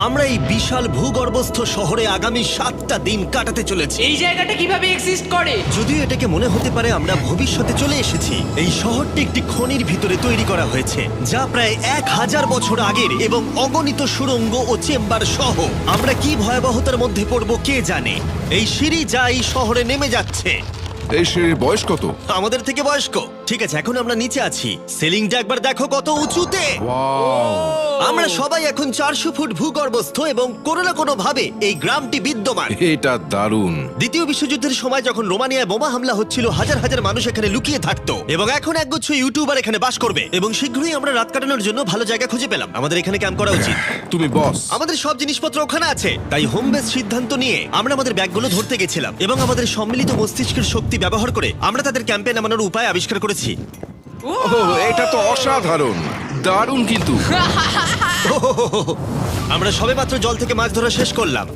আমরা এই বিশাল ভূগর্ভস্থ শহরে আগামী 7টা দিন কাটাতে চলেছি। এই জায়গাটা কিভাবে এক্সিস্ট করে? যদিও এটাকে মনে হতে পারে আমরা ভবিষ্যতে চলে এসেছি, এই শহরটি একটি খনির ভিতরে তৈরি করা হয়েছে যা প্রায় 1000 বছর আগের এবং অগণিত সুড়ঙ্গ ও চেম্বার সহ। আমরা কি ভয়াবহতার মধ্যে পড়ব কে জানে। এই সিঁড়ি যা এই শহরে নেমে যাচ্ছে এই সিঁড়ির বয়স কত? আমাদের থেকে বয়স্ক। ঠিক আছে, এখন আমরা নিচে আছি। সিলিংটা একবার দেখো কত উঁচুতে। আমরা সবাই এখন 400 ফুট ভূগর্ভস্থ এবং কোনো না কোনো ভাবে এই গ্রামটি বিদ্যমান। এটা দারুণ। দ্বিতীয় বিশ্বযুদ্ধের সময় যখন রোমানিয়ায় বোমা হামলা হচ্ছিল, হাজার হাজার মানুষ এখানে লুকিয়ে থাকতো এবং এখন একগুচ্ছ ইউটিউবার এখানে বাস করবে। এবং শীঘ্রই আমরা রাত কাটানোর জন্য ভালো জায়গা খুঁজে পেলাম। আমাদের এখানে ক্যাম্প করা উচিত। তুমি বস। আমাদের সব জিনিসপত্র ওখানে আছে, তাই হোম বেস সিদ্ধান্ত নিয়ে আমরা আমাদের ব্যাগগুলো ধরতে গেছিলাম এবং আমাদের সম্মিলিত মস্তিষ্কের শক্তি ব্যবহার করে আমরা তাদের ক্যাম্পে নামানোর উপায় আবিষ্কার করেছি। এটা তো অসাধারণ, দারুণ। কিন্তু আমরা সবেমাত্র জল থেকে মাছ ধরা শেষ করলাম।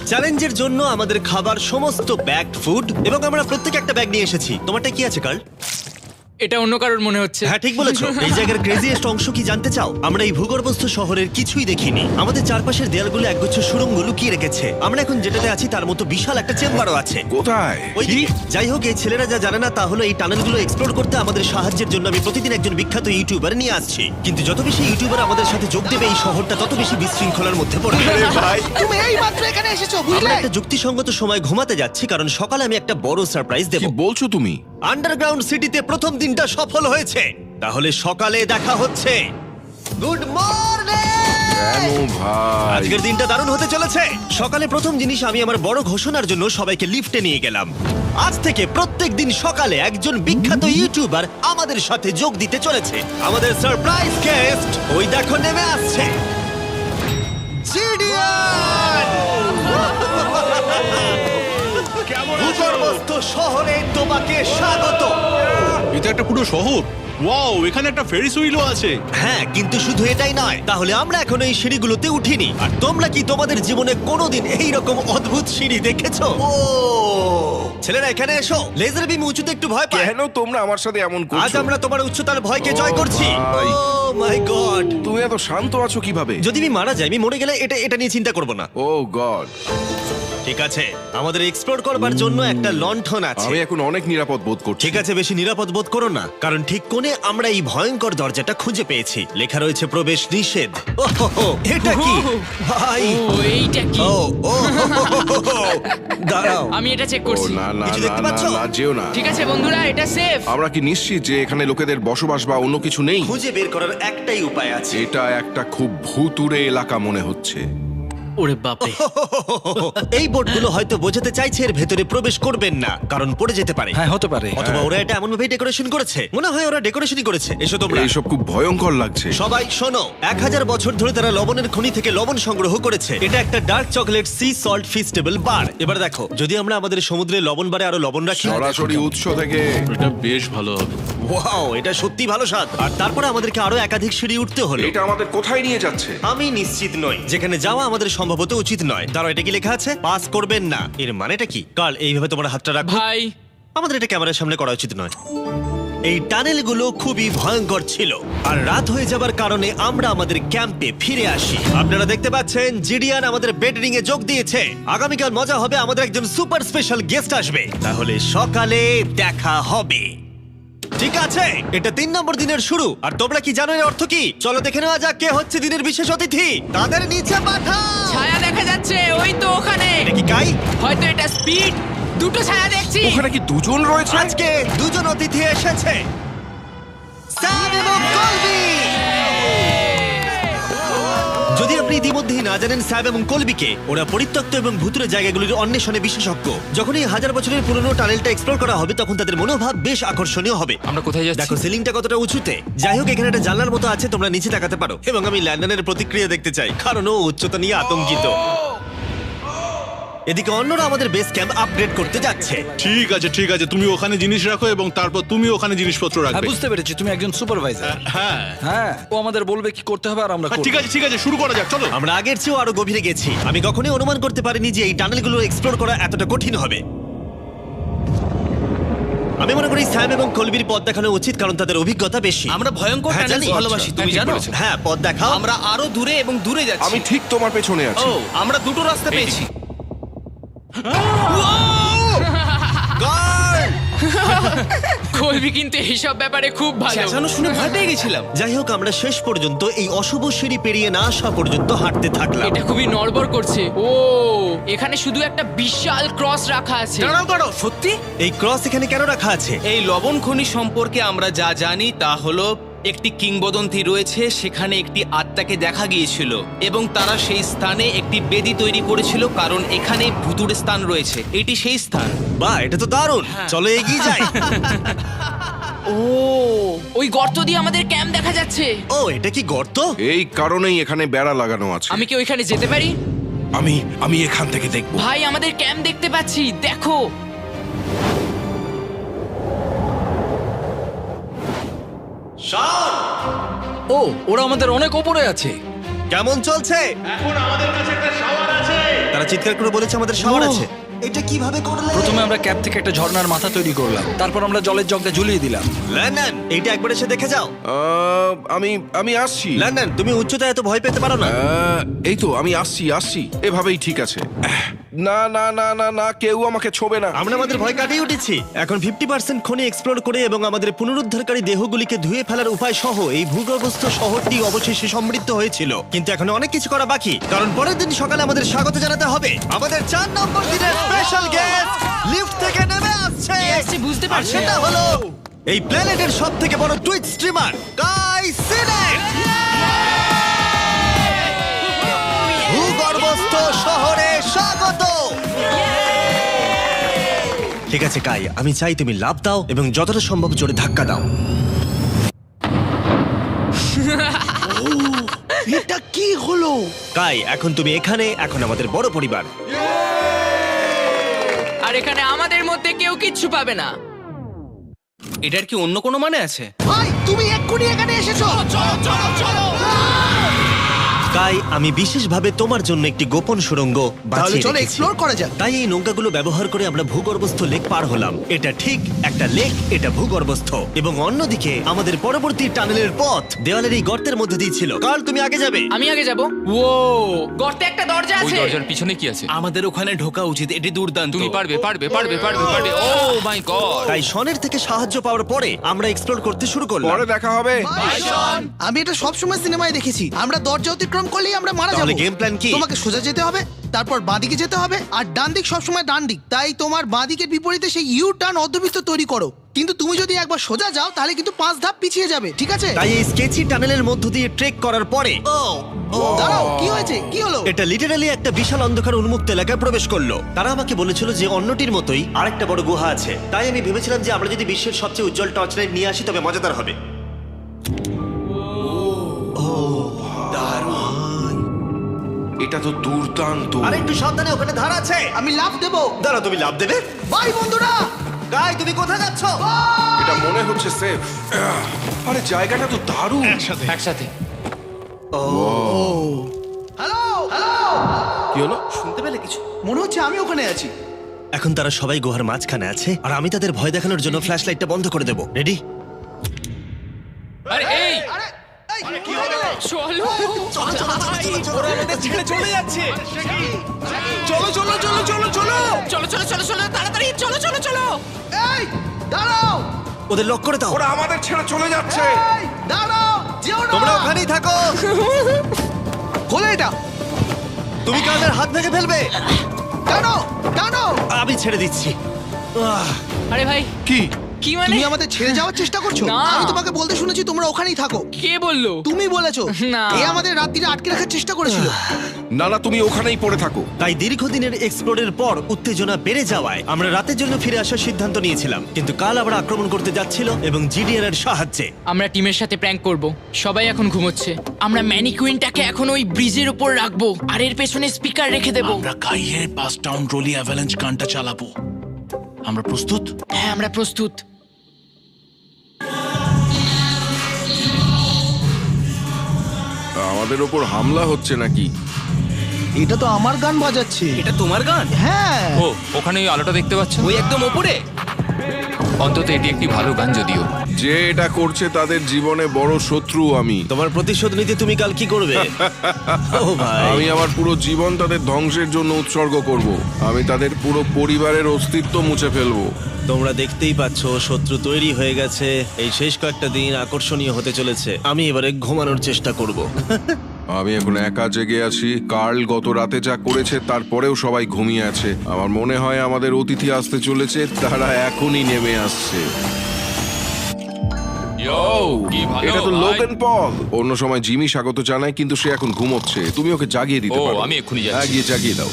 চ্যালেঞ্জের জন্য আমাদের খাবার সমস্ত ব্যাগ ফুড এবং আমরা প্রত্যেক একটা ব্যাগ নিয়ে এসেছি। তোমারটা কি আছে কার্ল? এটা অন্য কারোর মনে হচ্ছে। হ্যাঁ, ঠিক বলেছো। এই জায়গার ক্রেজিয়েস্ট অংশ কি জানতে চাও? আমরা এই ভূগর্ভস্থ শহরের কিছুই দেখিনি। আমাদের চারপাশের দেয়ালগুলো একগুচ্ছ সুড়ঙ্গ লুকিয়ে রেখেছে। আমরা এখন যেটাতে আছি তার মতো বিশাল একটা চেম্বারও আছে। কোথায়? ওই দিকে। যাই হোক, এই ছেলেরা যা জানে না তা হলো এই টানেলগুলো এক্সপ্লোর করতে আমাদের সাহায্যের জন্য আমি প্রতিদিন একজন বিখ্যাত ইউটিউবার নিয়ে আসছি। কিন্তু যত বেশি ইউটিউবার আমাদের সাথে যোগ দেবে, এই শহরটা তত বেশি বিশৃঙ্খলার মধ্যে পড়বে। ভাই, তুমি এই মাত্র এখানে এসেছো, আমরা বুঝলে? একটা যুক্তিসঙ্গত সময় ঘুমাতে যাচ্ছি কারণ সকালে আমি একটা বড় সারপ্রাইজ দেব। কি বলছো তুমি? আন্ডারগ্রাউন্ড সিটিতে প্রথম দিনটা সফল হয়েছে। তাহলে সকালে দেখা হচ্ছে। Good morning! কেন ভাই? আজকের দিনটা দারুণ হতে চলেছে। সকালে প্রথম জিনিস, আমি আমার বড় ঘোষণার জন্য সবাইকে লিফটে নিয়ে গেলাম। আজ থেকে প্রত্যেক দিন সকালে একজন বিখ্যাত ইউটিউবার আমাদের সাথে যোগ দিতে চলেছে। আমাদের সারপ্রাইজ গেস্ট ওই দেখো নেমে আসছে। জিডিয়ান! ভূগর্ভস্থ শহরে তোমাকে স্বাগত। এটা একটা পুরো শহর। ওয়াও, এখানে একটা ফেরিস হুইলও আছে। হ্যাঁ, কিন্তু শুধু এটাই নয়। তাহলে আমরা এখন এই সিঁড়িগুলোতে উঠিনি। আর তোমরা কি তোমাদের জীবনে কোনোদিন এইরকম অদ্ভুত সিঁড়ি দেখেছো? ও ছেলেরা, এখানে এসো। লেজার বিম উঁচুতে একটু ভয় পায়। কেন তোমরা আমার সাথে এমন আজ করছো? আমরা তোমার উচ্চতার ভয়কে ও জয় করছি। ভাই। ও মাই গড! তুমি এত শান্ত আছো কিভাবে? যদি আমি মারা যাই, আমি মরে গেলে এটা নিয়ে চিন্তা করব না। ও গড, ঠিক আছে, আমাদের এক্সপ্লোর করবার জন্য একটা লণ্ঠন আছে। আমি এখন অনেক নিরাপদ বোধ করছি। ঠিক আছে, বেশি নিরাপদ বোধ করো না, কারণ ঠিক কোণে আমরা এই ভয়ঙ্কর দরজাটা খুঁজে পেয়েছি। লেখা রয়েছে প্রবেশ নিষেধ। ওহো, এটা কি ভাই? ও এইটা কি? ও ও দাঁড়াও, আমি এটা চেক ও করছি। না না কিছু না দেখতে না, পাচ্ছ? না, যেও না। ঠিক আছে বন্ধুরা, এটা সেফ। আমরা কি নিশ্চিত যে এখানে লোকেদের বসবাস বা অন্য কিছু নেই? খুঁজে বের করার একটাই উপায় আছে। এটা একটা খুব ভুতুড়ে এলাকা মনে হচ্ছে। ওরে বাপরে। এই বোর্ডগুলো হয়তো বোঝাতে চাইছে এর ভেতরে প্রবেশ করবেন না, কারণ পড়ে যেতে পারে। হ্যাঁ, হতে পারে। অথবা ওরা এটা এমন ভাবে ডেকোরেশন করেছে, মনে হয় ওরা ডেকোরেশনই করেছে। এসো তোমরা। এইসব খুব ভয়ঙ্কর লাগছে। সবাই শোনো, 1000 বছর ধরে তারা লবণের খনি থেকে লবণ সংগ্রহ করেছে। এটা একটা dark chocolate sea salt Feastable bar. এবার দেখো, যদি আমরা আমাদের সমুদ্রে লবণ বারে আরো লবণ রাখি। সরাসরি উৎস থেকে। এটা বেশ ভালো হবে। ওয়াও, এটা সত্যি ভালো স্বাদ। আর তারপরে আমাদেরকে আরো একাধিক সিঁড়ি উঠতে হলো। এটা আমাদের কোথায় নিয়ে যাচ্ছে? আমি নিশ্চিত নই। যেখানে যাওয়া আমাদের সম্ভবত উচিত নয়। তারা এটা কি লেখা আছে? পাস করবেন না। এর মানেটা কি? কার্ল, এইভাবে তোমার হাতটা রাখো। ভাই, আমাদের এটা ক্যামেরার সামনে করা উচিত নয়। এই টানেলগুলো খুবই ভয়ঙ্কর ছিল, আর রাত হয়ে যাবার কারণে আমরা আমাদের ক্যাম্পে ফিরে আসি। আপনারা দেখতে পাচ্ছেন জিডিয়ান আমাদের বেডরিং এ যোগ দিয়েছে। আগামীকাল মজা হবে, আমাদের একজন সুপার স্পেশাল গেস্ট আসবে। তাহলে সকালে দেখা হবে। ঠিক আছে, এটা 3 নম্বর দিনের শুরু। আর তোমরা কি জানো এর অর্থ কি? চলো দেখে নেওয়া যাক কে হচ্ছে দিনের বিশেষ অতিথি। তাদের নিচে পাঠাও। ছায়া দেখা যাচ্ছে ওই তো ওখানে। এটা কি কাই? হয়তো এটা স্পিড। দুটো ছায়া দেখছি। ওখানে কি দুজন রয়েছে? আজকে দুজন অতিথি এসেছে, স্যাম এবং কলবি। যদি আপনি ইতিমধ্যেই না জানেন স্যাম এবং কলবিকে, ওরা পরিত্যক্ত এবং ভুতুরে জায়গাগুলির অন্বেষণে বিশেষজ্ঞ। যখন এই 1000 বছরের পুরনো টানেলটা এক্সপ্লোর করা হবে, তখন তাদের মনোভাব বেশ আকর্ষণীয় হবে। আমরা কোথায় যাচ্ছি? দেখো সিলিংটা কতটা উঁচুতে। যাই হোক, এখানে একটা জানলার মতো আছে, তোমরা নিচে তাকাতে পারো। এবং আমি ল্যান্ডনের প্রতিক্রিয়া দেখতে চাই, কারণ ও উচ্চতা নিয়ে আতঙ্কিত। এদিকে অন্যরা আমাদের বেস ক্যাম্প আপগ্রেড করতে যাচ্ছে। ঠিক আছে ঠিক আছে, তুমি ওখানে জিনিস রাখো এবং তারপর তুমি ওখানে জিনিসপত্র হ্যাঁ, রাখবে। বুঝতে পেরেছি, তুমি একজন সুপারভাইজার। হ্যাঁ হ্যাঁ, ও আমাদের বলবে কি করতে হবে আর আমরা করব। ঠিক আছে, শুরু করা যাক, চলো। আমরা আগের চেয়েও আরো গভীরে গেছি। আমি কখনোই অনুমান করতে পারিনি যে এই টানেলগুলো এক্সপ্লোর করা এতটা কঠিন হবে। আমি মনে করি স্যাম এবং কলবির পথ দেখানো উচিত, কারণ তাদের অভিজ্ঞতা বেশি। আমরা ভয়ঙ্কর হ্যাঁ, টানেলস জানি। ভালোবাসি, তুমি জানো? হ্যাঁ, পথ দেখাও। আমরা আরো দূরে এবং দূরে যাচ্ছি। আমি ঠিক তোমার পেছনে আছি। ও, আমরা দুটো রাস্তা পেয়েছি। Guard! কলবি কিন্তু এইসব ব্যাপারে খুব ভালো। চেঁচানো শুনে ভয় পেয়ে গেছিলাম। যাই হোক, আমরা শেষ পর্যন্ত এই অশুভ সিঁড়ি পেরিয়ে না আসা পর্যন্ত হাঁটতে থাকলাম। এটা খুবই নড়বড় করছে। ও, এখানে শুধু একটা বিশাল ক্রস রাখা আছে। দাঁড়াও, সত্যি? এই ক্রস এখানে কেন রাখা আছে? এই লবণ খনি সম্পর্কে আমরা যা জানি তা হলো একটি কিংবদন্তি রয়েছে, সেখানে একটি আত্মাকে দেখা গিয়েছিল এবং তারা সেই স্থানে একটি বেদি তৈরি করেছিল, কারণ এখানে ভুতুড়ে স্থান রয়েছে। এটি সেই স্থান। বাহ, এটা তো দারুণ। চলো এগিয়ে যাই। ও, ওই গর্ত দিয়ে আমাদের ক্যাম্প দেখা যাচ্ছে। ও, এটা কি গর্ত? এই কারণেই এখানে বেড়া লাগানো আছে। আমি কি ওইখানে যেতে পারি? আমি এখান থেকে দেখবো। ভাই, আমাদের ক্যাম্প দেখতে পাচ্ছি, দেখো। ও, ওরা আমাদের অনেক ওপরে আছে। কেমন চলছে? তারা চিৎকার করে বলেছে আমাদের শাওয়ার আছে। এটা কিভাবে করলে? প্রথমে আমরা ক্যাপ থেকে একটা ঝর্ণার মাথা তৈরি করলাম, তারপর আমরা জলের জগটা ঝুলিয়ে দিলাম। লন্ডন, এইটা একবার এসে দেখে যাও। আমি আসছি। লন্ডন, তুমি উচ্চতায় এত ভয় পেতে পারো না। এই তো আমি আসছি। এভাবেই ঠিক আছে। না না না না না, কেউ আমাকে ছোবে না। আমরা আমাদের ভয় কাটিয়ে উঠেছি। এখন 50% খনি এক্সপ্লোর করে এবং আমাদের পুনরুদ্ধারকারী দেহগুলিকে ধুয়ে ফেলার উপায় সহ এই ভূগর্ভস্থ শহরটি অবশেষে সমৃদ্ধ হয়েছিল। কিন্তু এখন অনেক কিছু করা বাকি, কারণ পরের দিন সকালে আমাদের স্বাগত জানাতে হবে আমাদের 4 নম্বর দিনের স্পেশাল গেস্ট লিফট থেকে নেমে আসছে। কে আসছে বুঝতে আর পারছি না। সেটা হলো এই প্ল্যানেটের সবথেকে বড় টুইট স্ট্রিমার গাই সিনেট। ভূগর্ভস্থ শহরে স্বাগত। ঠিক আছে কাই, আমি চাই তুমি লাফ দাও এবং যতটা সম্ভব জোরে ধাক্কা দাও। এটা কি হলো? কাই, এখন তুমি এখানে, এখন আমাদের বড় পরিবার। আর এখানে আমাদের মধ্যে কেউ কিচ্ছু পাবে না। এটার কি অন্য কোনো মানে আছে? ভাই, তুমি এক্ষুনি এখানে এসেছো। চলো। কাই, আমি বিশেষভাবে তোমার জন্য একটি গোপন সুড়ঙ্গ বাছিয়ে চলো রেখেছি। এক্সপ্লোর করা যাক। তাই এই নৌকাগুলো ব্যবহার করে আমরা ভূগর্ভস্থ লেক পার হলাম। এটা ঠিক একটা লেক, এটা ভূগর্ভস্থ। এবং অন্যদিকে আমাদের পরবর্তী টানেলের পথ দেওয়ালের এই গর্তের মধ্যে দিয়ে ছিল। কাল, তুমি আগে যাবে। আমি আগে যাব। ও, গর্তে একটা দরজা ওই আছে। দরজার পিছনে কি আছে? আমাদের ওখানে ঢোকা উচিত, এটি দুর্দান্ত। তুমি পারবে। ও মাই গড! তাই শনের থেকে সাহায্য পাওয়ার পরে আমরা এক্সপ্লোর করতে শুরু করলাম। পরে দেখা হবে। আমি এটা সবসময় সিনেমায় দেখেছি, আমরা দরজা অতিক্রম করলেই আমরা মারা তাহলে যাবো। game plan কি? তোমাকে সোজা যেতে হবে, তারপর বাঁদিকে যেতে হবে, আর ডান দিক সবসময় ডান দিক। তাই তোমার বাঁদিকের বিপরীতে সেই ইউ টার্ন অর্ধবৃত্ত তৈরি করো। কিন্তু তুমি যদি একবার সোজা যাও তাহলে কিন্তু 5 ধাপ পিছিয়ে যাবে, ঠিক আছে? তাই এই স্কেচি টানেলের মধ্য দিয়ে ট্রেক করার পরে দাঁড়াও, কি হয়েছে? কি হলো? এটা লিটারালি একটা বিশাল অন্ধকার উন্মুক্ত এলাকায় প্রবেশ করলো। তারা আমাকে বলেছিল যে অন্যটির মতোই আরেকটা বড় গুহা আছে। তাই আমি ভেবেছিলাম যে আমরা যদি বিশ্বের সবচেয়ে উজ্জ্বল টর্চ লাইট নিয়ে আসি তবে মজাদার হবে। এটা তো দুর্দান্ত। আর একটু সাবধানে, ওখানে ধার আছে। আমি লাফ দেবো। দাঁড়া, তুমি লাভ দেবে? বাই বন্ধুরা। গাই, তুমি কোথায় যাচ্ছ? এটা মনে হচ্ছে সেফ। আরে জায়গাটা তো দারুণ। একসাথে। হ্যালো হ্যালো, কি হলো? শুনতে পেলে কিছু? মনে হচ্ছে আমি ওখানে আছি। এখন তারা সবাই গুহার মাঝখানে আছে, আর আমি তাদের ভয় দেখানোর জন্য ফ্ল্যাশ লাইটটা বন্ধ করে দেবো। রেডি? আরে এই আরে এই, কি হয়ে গেল? চলো। ওরা আমাদের ছেড়ে চলে যাচ্ছে। চলো, তাড়াতাড়ি চলো। এই দাঁড়াও, ওদের লক করে দাও। ওরা আমাদের ছেড়ে চলে যাচ্ছে। এই দাঁড়াও, যেও না। তোমরা ওখানেই থাকো। খোলো এটা। তুমি কাদের হাত ভেঙে ফেলবে। টানো টানো। আমি ছেড়ে দিচ্ছি। আরে ভাই, কি? কি মানে? তুমি আমাদের ছেড়ে যাওয়ার চেষ্টা করছো? না। আমি তোমাকে বলতে শুনেছি তোমরা ওখানেই থাকো। কে বললো? তুমি বলেছো। না। এ আমাদের রাত্রিরে আটকে রাখার চেষ্টা করেছিল। না না, তুমি ওখানেই পড়ে থাকো। তাই দীর্ঘদিনের এক্সপ্লোরের পর উত্তেজনা বেড়ে যাওয়ায় আমরা রাতের জন্য ফিরে আসার সিদ্ধান্ত নিয়েছিলাম। কিন্তু কাল আবার আক্রমণ করতে যাচ্ছিল এবং জিডিএন এর সাহায্যে। আমরা টিমের সাথে প্র্যাঙ্ক করব। সবাই এখন ঘুমোচ্ছে। আমরা ম্যানিকুইনটাকে এখন ওই ব্রিজের উপর রাখবো আর এর পেছনে স্পিকার রেখে দেব। আমরা কাইয়ের পাস টাউন রোলি অ্যাভালাঞ্চ গানটা চালাবো। আমরা প্রস্তুত? হ্যাঁ, আমরা প্রস্তুত। আমাদের ওপর হামলা হচ্ছে নাকি? এটা তো আমার গান বাজাচ্ছে। এটা তোমার গান? হ্যাঁ। ও, ওখানে ওই আলোটা দেখতে পাচ্ছ? ওই একদম ওপরে। অন্তত এটি একটি ভালো গান যদিও। যে এটা করছে তাদের জীবনে বড় শত্রু আমি। তোমার প্রতিশোধ নিতে তুমি কাল কি করবে? ও ভাই, আমি আমার পুরো জীবন তাদের ধ্বংসের জন্য উৎসর্গ করব। আমি তাদের পুরো পরিবারের অস্তিত্ব মুছে ফেলবো। তোমরা দেখতেই পাচ্ছ শত্রু তৈরি হয়ে গেছে। এই শেষ কয়েকটা দিন আকর্ষণীয় হতে চলেছে। আমি এবারে ঘুমানোর চেষ্টা করব। আমি এখন একা জেগে আছি। কার্ল গত রাতে যা করেছে তারপরেও সবাই ঘুমিয়ে আছে। আমার মনে হয় আমাদের অতিথি আসতে চলেছে, তারা এখনই নেমে আসছে। কি ভালো এটা তো ভাই। Logan Paul. অন্য সময় জিমি স্বাগত জানায়, কিন্তু সে এখন ঘুমোচ্ছে। তুমি ওকে জাগিয়ে দিতে ও, পারো। আমি এক্ষুনি যাচ্ছি। হ্যাঁ, গিয়ে জাগিয়ে দাও।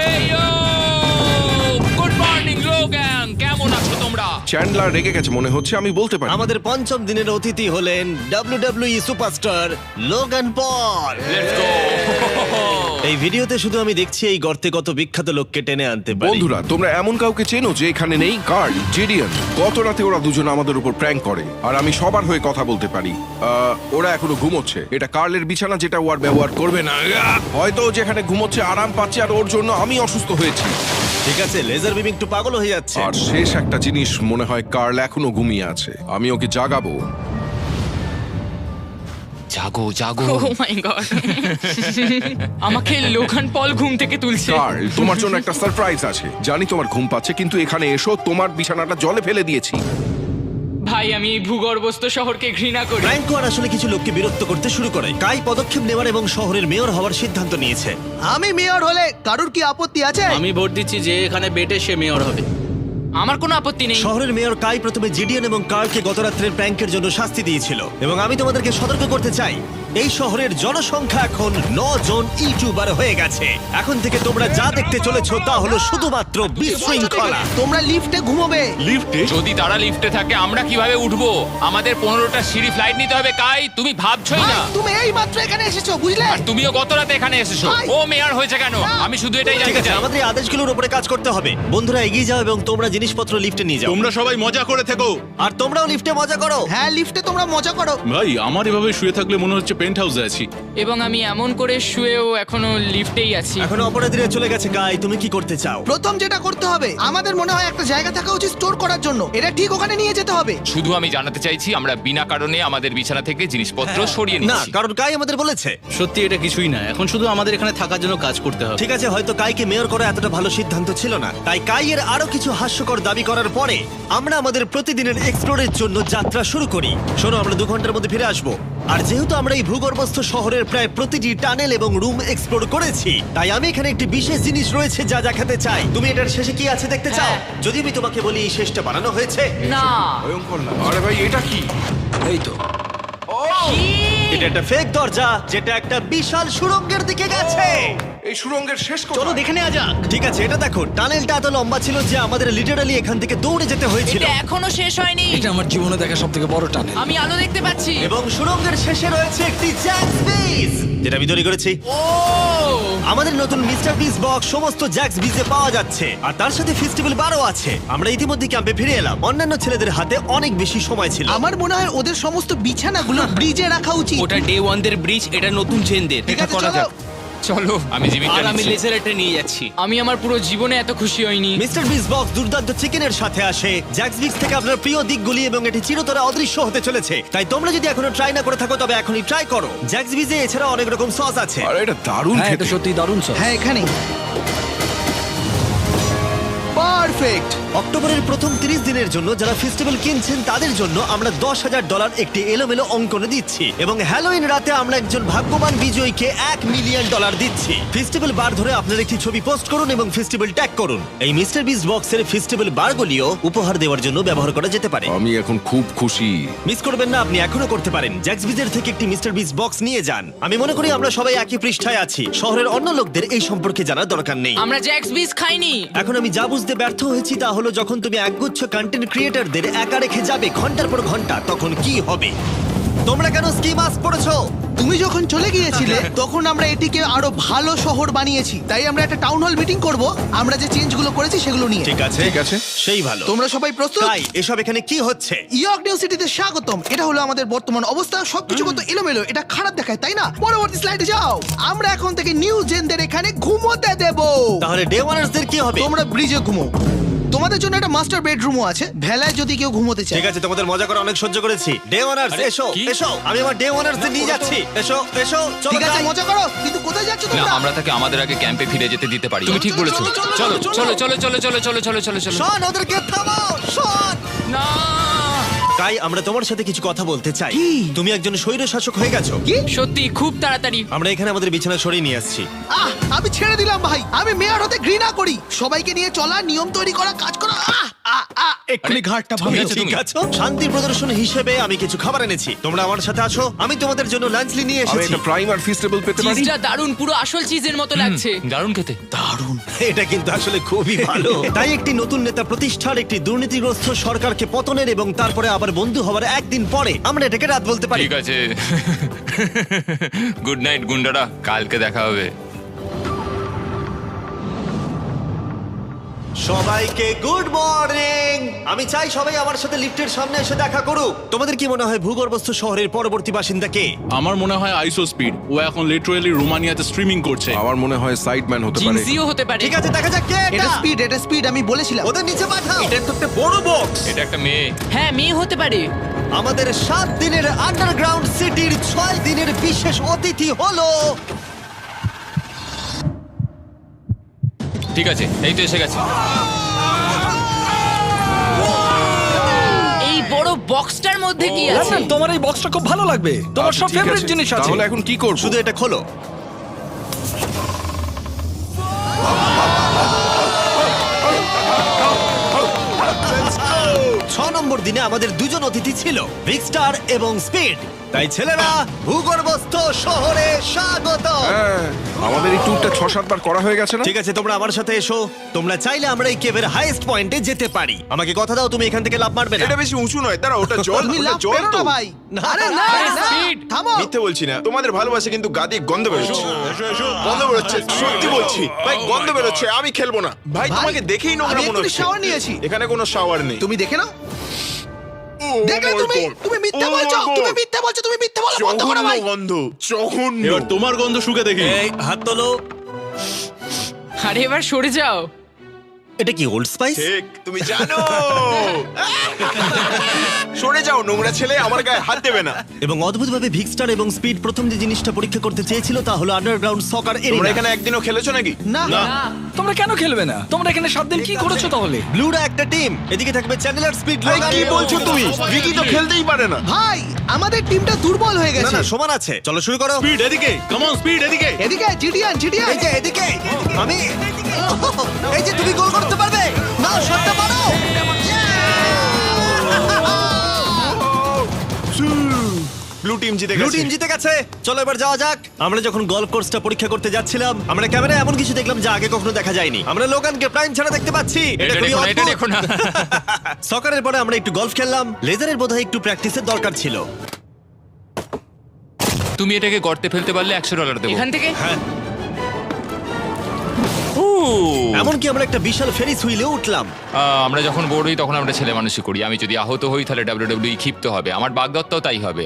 এই গুড মর্নিং লোগান, কেমন আছো তোমরা? চ্যান্ডলার রেগে গেছে মনে হচ্ছে, আমি বলতে পারি। আমাদের পঞ্চম দিনের অতিথি হলেন WWE superstar Logan Paul. Let's go. এই ভিডিওতে শুধু আমি দেখছি এই গর্তে কত বিখ্যাত লোককে টেনে আনতে পারি। বন্ধুরা, তোমরা এমন কাউকে চেনো যে এখানে নেই? কার্ল, জেডিয়ান। গত রাতে ওরা দুজন আমাদের উপর প্র্যাঙ্ক করে, আর আমি সবার হয়ে কথা বলতে পারি। ওরা এখনো ঘুমোচ্ছে। এটা কার্লের বিছানা, যেটা ও আর ব্যবহার করবে না। হয়তো ও যেখানে ঘুমোচ্ছে আরাম পাচ্ছে, আর ওর জন্য আমি অসুস্থ হয়েছি। ঠিক আছে, লেজার বিম একটু পাগল হয়ে যাচ্ছে। আর শেষ একটা জিনিস, মনে হয় কার্ল এখনো ঘুমিয়ে আছে। আমি ওকে জাগাবো। জাগো জাগো। ও মাই গড, আমাকে লোগান পল ঘুম থেকে তুলছে। কার্ল, তোমার জন্য একটা সারপ্রাইজ আছে। জানি তোমার ঘুম পাচ্ছে, কিন্তু এখানে এসো, তোমার বিছানাটা জলে ফেলে দিয়েছি। ভাই, আমি এই ভূগর্ভস্থ শহরকে ঘৃণা করি। ফ্র্যাঙ্কো আর আসলে কিছু লোককে বিরক্ত করতে শুরু করে। কাই পদক্ষেপ নেওয়ার এবং শহরের মেয়র হওয়ার সিদ্ধান্ত নিয়েছে। আমি মেয়র হলে কারুর কি আপত্তি আছে? আমি ভোট দিচ্ছি যে এখানে বেটে সে মেয়র হবে। আমার কোনো আপত্তি নেই। শহরের মেয়র কাই প্রথমে জিডিয়ান এবং কার্লকে গত রাত্রের প্র্যাঙ্কের জন্য শাস্তি দিয়েছিল, এবং আমি তোমাদেরকে সতর্ক করতে চাই, এই শহরের জনসংখ্যা এখন 9 জন ইউটিউবার হয়ে গেছে। এখন থেকে তোমরা যা দেখতে চলেছো তা হলো শুধুমাত্র বিশৃঙ্খলা। তোমরা লিফটে ঘুমোবে। যদি তারা লিফটে থাকে আমরা কিভাবে উঠবো? আমাদের 15টা সিঁড়ি ফ্লাইট নিতে হবে। কাই, তুমি ভাবছই ভাই, না। তুমি এই মাত্র এখানে এসেছো, বুঝলে? আর তুমিও গত রাতে এখানে এসেছো। ভাই। ও মেয়র হয়েছে কেন? আমি শুধু এটাই ঠিক জানতে আছে, চাই। আমাদের এই আদেশগুলোর উপরে কাজ করতে হবে। বন্ধুরা, এগিয়ে যাও এবং তোমরা জিনিসপত্র লিফটে নিয়ে যাও। তোমরা সবাই মজা করে থেকো। আর তোমরাও লিফটে মজা করো। হ্যাঁ, লিফটে তোমরা মজা করো। ভাই, আমার এভাবে শুয়ে থাকলে মনে হচ্ছে পেন্ট হাউসে আছি। এবং আমি এমন করে শুয়েও এখনো লিফটেই আছি। এখন অপরাধীরা চলে গেছে। কাই, তুমি কি করতে চাও? প্রথম যেটা করতে হবে, আমাদের মনে হয় একটা জায়গা থাকা উচিত স্টোর করার জন্য। এটা ঠিক ওখানে নিয়ে যেতে হবে। শুধু আমি জানাতে চাইছি আমরা বিনা কারণে আমাদের বিছানা থেকে জিনিসপত্র সরিয়ে না, নিচ্ছি। কারণ কাই আমাদের বলেছে। সত্যি এটা কিছুই না, এখন শুধু আমাদের এখানে থাকার জন্য কাজ করতে হবে। ঠিক আছে, হয়তো কাইকে মেয়র করা এতটা ভালো সিদ্ধান্ত ছিল না। তাই কাইয়ের আরো কিছু হাস্যকর দাবি করার পরে আমরা আমাদের প্রতিদিনের এক্সপ্লোরের জন্য যাত্রা শুরু করি। শোনো, আমরা 2 ঘন্টার মধ্যে ফিরে আসবো। আর যেহেতু আমরা এই ভূগর্ভস্থ শহরের প্রায় প্রতিটি টানেল এবং রুম এক্সপ্লোর করেছি, তাই আমি এখানে একটি বিশেষ জিনিস রয়েছে যা দেখাতে চাই। তুমি এটার শেষে কি আছে দেখতে চাও? হ্যাঁ। যদি আমি তোমাকে বলি এই শেষটা বানানো হয়েছে। না, ভয়ঙ্কর না? আরে ভাই, এটা কি? এই তো। এটা একটা ফেক দরজা, যেটা একটা বিশাল সুড়ঙ্গের দিকে গেছে। এই সুড়ঙ্গের শেষ চলো কোথায়? দেখে নেওয়া যাক। ঠিক আছে, এটা দেখো, টানেলটা এত লম্বা ছিল যে আমাদের লিটারালি এখান থেকে দৌড়ে যেতে হয়েছিল। এটা এখনো শেষ হয়নি। এটা আমার জীবনে দেখা সবথেকে বড় টানেল। আমি আলো দেখতে পাচ্ছি। এবং সুড়ঙ্গের শেষে রয়েছে একটি জ্যাক্স বিজ, যেটা আমি তৈরি করেছি। ও, আমাদের নতুন মিস্টার বিস বক্স সমস্ত জ্যাক্স বিজে পাওয়া যাচ্ছে, আর তার সাথে ফেস্টিভ্যাল বারও আছে। আমরা ইতিমধ্যে ক্যাম্পে ফিরে এলাম। অন্যান্য ছেলেদের হাতে অনেক বেশি সময় ছিল। আমার মনে হয় ওদের সমস্ত বিছানাগুলো ব্রিজে রাখা উচিত। ওটা ডে ওয়ানদের ব্রিজ, এটা নতুন চেনদের। ঠিক আছে, চলো। চলো। আমি জিমিটা আর আমি নিচ্ছি। লেজারটা নিয়ে যাচ্ছি। আমি আমার পুরো জীবনে এত খুশি হইনি। মিস্টার বিস বক্স দুর্দান্ত চিকেনের সাথে আসে, জ্যাক্স বিক্স থেকে আপনার প্রিয় দিকগুলি, এবং এটি চিরতরে অদৃশ্য হতে চলেছে। তাই তোমরা যদি এখনো ট্রাই না করে থাকো তবে এখনই ট্রাই করো। জ্যাক্স বিজে এছাড়া অনেক রকম সস আছে। আরে এটা দারুণ হ্যাঁ, এটা খেতে। সত্যি দারুণ সব। হ্যাঁ, এখানে পারফেক্ট। অক্টোবরের প্রথম 30 দিনের জন্য যারা ফেস্টিভ্যাল কিনছেন তাদের জন্য আমরা $10,000 একটি এলোমেলো অঙ্কনে দিচ্ছি, এবং হ্যালোইন রাতে আমরা একজন ভাগ্যবান বিজয়ীকে $1 মিলিয়ন দিচ্ছি। ফেস্টিভ্যাল বার ধরে আপনার একটি ছবি পোস্ট করুন এবং ফেস্টিভ্যাল ট্যাগ করুন। এই মিস্টার বিস বক্সের ফেস্টিভ্যাল বারগুলিও উপহার দেওয়ার জন্য ব্যবহার করা যেতে পারে। আমি এখন খুব খুশি। মিস করবেন না, আপনি এখনো করতে পারেন। জ্যাক্স বিজের থেকে একটি মিস্টার বিস বক্স নিয়ে যান। আমি মনে করি আমরা সবাই একই পৃষ্ঠায় আছি। শহরের অন্য লোকদের এই সম্পর্কে জানার দরকার নেই। আমরা জ্যাক্স বিস খাইনি। এখন আমি যা বুঝতে ব্যর্থ হয়েছি তা হলো, যখন তুমি একগুচ্ছ কন্টেন্ট ক্রিয়েটরদের একা রেখে যাবে ঘন্টার পর ঘন্টা, তখন কি হবে? তোমরা কেন স্কি মাস্ক পড়েছো? তুমি যখন চলে গিয়েছিলে তখন আমরা এটিকে আরো ভালো শহর বানিয়েছি। তাই আমরা একটা টাউন হল মিটিং করব, আমরা যে চেঞ্জগুলো করেছি সেগুলো নিয়ে। ঠিক আছে, ঠিক আছে। সেই ভালো। তোমরা সবাই প্রস্তুত? তাই এসব এখানে কি হচ্ছে? ইয়র্ক নিউ সিটিতে স্বাগতম। এটা হলো আমাদের বর্তমান অবস্থা। সবকিছু কত এলোমেলো, এটা খারাপ দেখায়, তাই না? পরবর্তী স্লাইডে যাও। আমরা এখন থেকে নিউ জেনদের এখানে ঘুমোতে দেব। তাহলে ডে ওয়ানার্সদের কি হবে? তোমরা ব্রিজে ঘুমো। তোমাদের জন্য একটা মাস্টার বেডরুমও আছে, ভেলায় যদি কেউ ঘুমোতে চায়। ঠিক আছে, তোমাদের মজা করে অনেক সহ্য করেছি। ডে ওয়ানার্স এসো কি? এসো, আমি আমার ডে ওয়ানার্স নিয়ে যাচ্ছি। এসো এসো, চলো ঠিক আছে, যাই। মজা করো, কিন্তু কোথায় যাচ্ছ না তোমরা? আমরা তাকে আমাদের আগে ক্যাম্পে ফিরে যেতে দিতে পারি। তুমি ঠিক চলো, বলেছো। চলো, চলো চলো, চলো চলো চলো চলো চলো চলো চলো চলো। শোন, ওদেরকে থামাও, শোন। না তাই আমরা তোমার সাথে কিছু কথা বলতে চাই। তুমি একজন স্বৈর শাসক হয়ে গেছো। সত্যি খুব তাড়াতাড়ি। আমরা এখানে আমাদের বিছানা সরিয়ে নিয়ে আসছি। আমি ছেড়ে দিলাম ভাই, আমি মেয়র হতে ঘৃণা করি। সবাইকে নিয়ে চলা, নিয়ম তৈরি করা, কাজ করা। এক্ষুনি ঘাটটা তুমি আছে ঠিক তুমি। আছো? শান্তি প্রদর্শন হিসেবে আমি কিছু খাবার এনেছি, তোমরা আমার সাথে আসো। আমি তোমাদের জন্য লাঞ্চ নিয়ে আমি এসেছি। একটা প্রাইম আর ফিস্টেবল পেতে পারি? চিজটা দারুণ, পুরো আসল চিজের মতো লাগছে। দারুণ খেতে। এটা কিন্তু আসলে খুবই ভালো। তাই একটি নতুন নেতা প্রতিষ্ঠার, একটি দুর্নীতিগ্রস্ত সরকারকে পতনের এবং তারপরে আবার বন্ধু হওয়ার একদিন পরে আমরা এটাকে রাত বলতে পারি। ঠিক আছে। গুড নাইট গুন্ডারা, কালকে দেখা হবে। সবাইকে গুড মর্নিং। আমি চাই সবাই আমার সাথে লিফটের সামনে এসে দেখা করুক। তোমাদের কি মনে হয় ভূগর্ভস্থ শহরের পরবর্তী বাসিন্দা কে? আমার মনে হয় আইসো স্পিড, ও এখন লিটারালি রোমানিয়াতে স্ট্রিমিং করছে। আমার মনে হয় সাইডম্যান হতে পারে। জিনসিও হতে পারে। ঠিক আছে, দেখা যাক কে এটা এটা। স্পিড, এটা স্পিড, আমি বলেছিলাম। ওদের নিচে পাঠাও। এটা একটা বড় বক্স। এটা একটা মেয়ে। হ্যাঁ, মেয়ে হতে পারে। আমাদের 7 দিনের আন্ডারগ্রাউন্ড সিটির 6 দিনের বিশেষ অতিথি হলো ঠিক আছে, এই তো এসে গেছে। এই বড় বক্সটার মধ্যে কি আছে? তোমার এই বক্সটা খুব ভালো লাগবে, তোমার আচ্ছা, সব ঠিক ফেভারিট আছে। জিনিস আছে। তাহলে এখন কি করব? শুধু এটা খোলো। ছ নম্বর দিনে আমাদের দুজন অতিথি ছিল, ভিক্সটার এবং স্পিড। তাই ছেলেরা, ভূগর্ভস্থ শহরে স্বাগত। হ্যাঁ, আমাদের এই ট্যুরটা 6-7 বার করা হয়ে গেছে না? ঠিক আছে, তোমরা আমার সাথে এসো। তোমরা চাইলে আমরা এই কেভের হাইয়েস্ট পয়েন্টে যেতে পারি। আমাকে কথা দাও, তুমি এখান থেকে লাফ মারবে না। এটা বেশি উঁচু নয়, দাঁড়া, ওটা জল, তুমি ওটা লাভ জল করো তো। না ভাই। না, আরে না, আরে না, speed। থামো। মিথ্যে বলছি না, তোমাদের ভালোবাসা কিন্তু গাদি গন্ধ বেরোচ্ছে। গন্ধ বেরোচ্ছে, সত্যি বলছি ভাই, গন্ধ বেরোচ্ছে। আমি খেলবো না ভাই, ভাই, তোমাকে দেখেই নোংরা আমি মনে এক্ষুনি হচ্ছে। shower নিয়েছি। এখানে কোনো শাওয়ার নেই। তুমি দেখে নাও। ও দেখলে my তুমি, God! তুমি মিথ্যে Oh my বলছো, God! তুমি মিথ্যে বলছো, তুমি মিথ্যে বলো, বন্ধ করো জঘন্য ভাই। গন্ধ, জঘন্য। এবার তোমার গন্ধ শুকে দেখি। এই হাত তোলো। আরে এবার সরে যাও। এটা কি ওল্ড স্পাইস? ঠিক, তুমি জানো। সরে যাও নোংরা ছেলে, আমার গায়ে হাত দেবে না। এবং অদ্ভুতভাবে ভিক্সটার এবং স্পিড প্রথম যে জিনিসটা পরীক্ষা করতে চেয়েছিল তা হলো আন্ডারগ্রাউন্ড সকার তোমরা এরিয়া। এখানে একদিনও খেলেছো নাকি? না, তোমরা কেন খেলবে না? তোমরা এখানে 7 দিন কি করেছো তাহলে? ব্লুরা একটা টিম, এদিকে থাকবে চ্যানেলার, স্পিড, ভাই, কি বলছো তুমি? ভিকি তো খেলতেই পারে না। ভাই, আমাদের টিমটা দুর্বল হয়ে না গেছে। না, সমান আছে। চলো শুরু করো। স্পিড এদিকে, কাম অন স্পিড এদিকে। এদিকে জিডিয়ান, জিডিয়ান। এই যে এদিকে, আমি এই যে তুমি গোল করতে পারবে না, শটটা মারো। ব্লু টিম জিতে ব্লু গেছে। টিম জিতে গেছে। চলো এবার যাওয়া যাক। আমরা যখন গলফ কোর্সটা পরীক্ষা করতে যাচ্ছিলাম, আমরা ক্যামেরায় এমন কিছু দেখলাম যা আগে কখনো দেখা যায়নি। আমরা লোগানকে প্রাইম ছাড়া দেখতে পাচ্ছি। এটা খুবই দেখো না, এটা অদ্ভুত। দেখো না। সকারের পরে আমরা একটু গলফ খেললাম। লেজারের বোধহয় একটু প্র্যাকটিসের দরকার ছিল। তুমি এটাকে গর্তে ফেলতে পারলে $100 দেবো। এখান থেকে এমনকি আমরা একটা বিশাল ফেরিস হুইলে উঠলাম। আমরা যখন বোর্ড হই তখন আমরা ছেলে মানুষই করি। আমি যদি আহত হই তাহলে WWE ক্ষিপ্ত হবে, আমার বাগদত্তাও তাই হবে।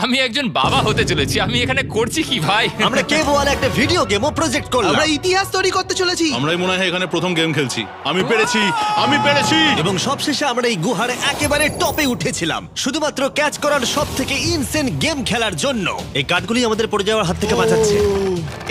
আমি একজন বাবা হতে চলেছি, আমি এখানে করছি কি ভাই? আমরা কেভ ওয়ালে একটা ভিডিও গেমও প্রজেক্ট করলাম। আমরা ইতিহাস তৈরি করতে চলেছি। আমরাই মনে হয় এখানে প্রথম গেম খেলছি। আমি পেরেছি, আমি পেরেছি। এবং সবশেষে আমরা এই গুহার একেবারে টপে উঠেছিলাম শুধুমাত্র ক্যাচ করার সব থেকে ইনসেন গেম খেলার জন্য। এই কাঠগুলি আমাদের পড়ে যাওয়ার হাত থেকে বাঁচাচ্ছে।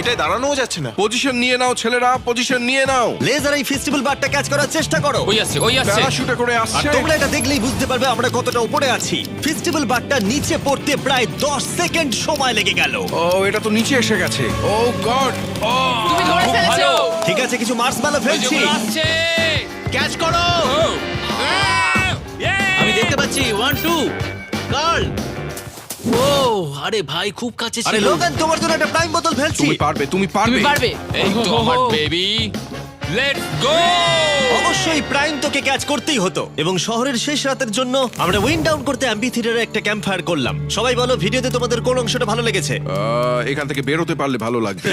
এটাই দাঁড়ানোও যাচ্ছে না। পজিশন নিয়ে নাও ছেলেরা, পজিশন নিয়ে নাও। লেজার এই ফেস্টিভ্যাল বারটা ক্যাচ করার চেষ্টা করো। ওই আসছে, ওই আসছে। প্যারাশুটে করে আর আসছে। তোমরা এটা দেখলেই বুঝতে পারবে আমরা কতটা উপরে আছি। ফেস্টিভ্যাল বারটা নিচে পড়তে প্রায় 10 সেকেন্ড সময় লেগে গেল। ও, এটা তো নিচে এসে গেছে। ও গড! ও, তুমি ধরে খুব ফেলেছো। ভালো। ঠিক আছে, কিছু মার্শম্যালো ওই যে ফেলছি। ওগুলো আসছে। ক্যাচ করো। আমি দেখতে পাচ্ছি 1 2 গার্ল। ও আরে ভাই, খুব কাছে আরে ছিল। লোগান, তোমার জন্য একটা প্রাইম বোতল ফেলছি। তুমি পারবে, তুমি পারবে। তুমি পারবে। এই তো আমার বেবি, লেটস গো। অবশ্যই প্রাইম তোকে ক্যাচ করতেই হতো। এবং শহরের শেষ রাতের জন্য আমরা উইন্ড ডাউন করতে অ্যাম্পি থিয়েটারে একটা ক্যাম্প ফায়ার করলাম। সবাই বলো, ভিডিওতে তোমাদের কোন অংশটা ভালো লেগেছে? এখান থেকে বেরোতে পারলে ভালো লাগবে।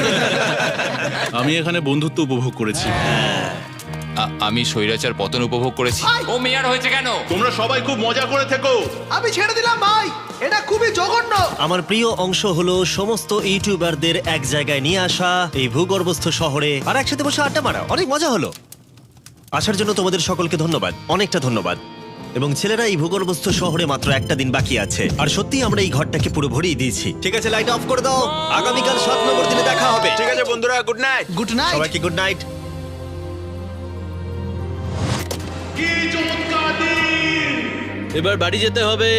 আমি এখানে বন্ধুত্ব উপভোগ করেছি। আমি স্বৈরাচার পতন উপভোগ করেছি। ও মেয়ার হয়েছে কেন? তোমরা সবাই খুব মজা করে থেকো। আমি ছেড়ে দিলাম ভাই, এটা খুবই জঘন্য। আমার প্রিয় অংশ হলো সমস্ত ইউটিউবারদের এক জায়গায় নিয়ে আসা এই ভূগর্ভস্থ শহরে আর একসাথে বসে আড্ডা মারা। অনেক মজা হলো। আসার জন্য তোমাদের সকলকে ধন্যবাদ, অনেকটা ধন্যবাদ। এবং ছেলেরা, এই ভূগর্ভস্থ শহরে মাত্র একটা দিন বাকি আছে, আর সত্যি আমরা এই ঘরটাকে পুরো ভরিয়ে দিয়েছি। ঠিক আছে, লাইট অফ করে দাও। আগামীকাল 7 নম্বর দিনে দেখা হবে। ঠিক আছে বন্ধুরা, গুড নাইট। Good night. সবাইকে গুড নাইট। এবার বাড়ি যেতে হবে।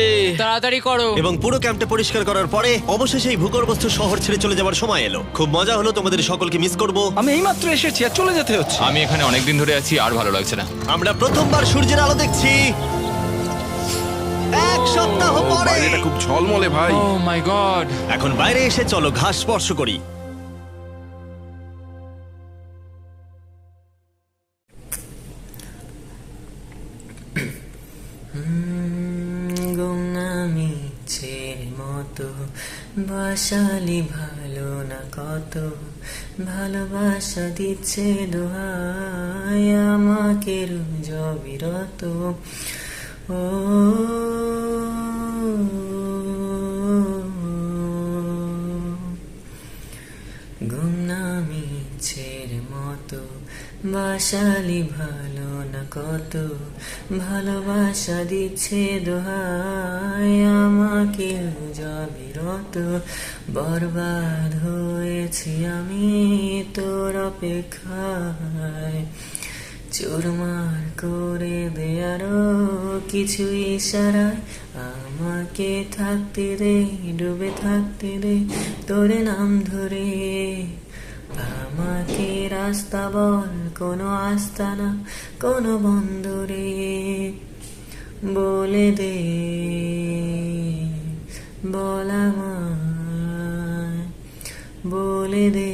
তাড়াতাড়ি করো। এবং পুরো ক্যাম্পটা পরিষ্কার করার পরে অবশেষে এই ভূগর্ভস্থ শহর ছেড়ে চলে যাওয়ার সময় এলো। খুব মজা হলো, তোমাদের সকলকে মিস করব। আমি এইমাত্র এসেছি আর চলে যেতে হচ্ছে। আমি এখানে অনেকদিন ধরে আছি, আর ভালো লাগছে না। আমরা প্রথমবার সূর্যের আলো দেখছি 1 সপ্তাহ ও, পরে। বাইরেটা খুব ঝলমলে ভাই। ও মাই গড। এখন বাইরে এসে চলো ঘাস স্পর্শ করি। গুমনামি ছেড়ে মতো বাসালি ভালো না কত ভালোবাসা দিচ্ছে দোহাই আমাকে রোজ বিরত ও গুমনামি ছেড়ে মতো বাসালি ভালো না কত ভালোবাসা দিচ্ছে দোহাই আমাকে জবিরত বরবাদ হয়েছি আমি তোর অপেক্ষায় চুরমার করে দে আরো কিছু ইশারায় আমাকে থাকতে দে ডুবে থাকতে দে তোর নাম ধরে আমাকে রাস্তা বল কোনো আস্তানা কোনো বন্দরে বলে দে বল আমায় বলে দে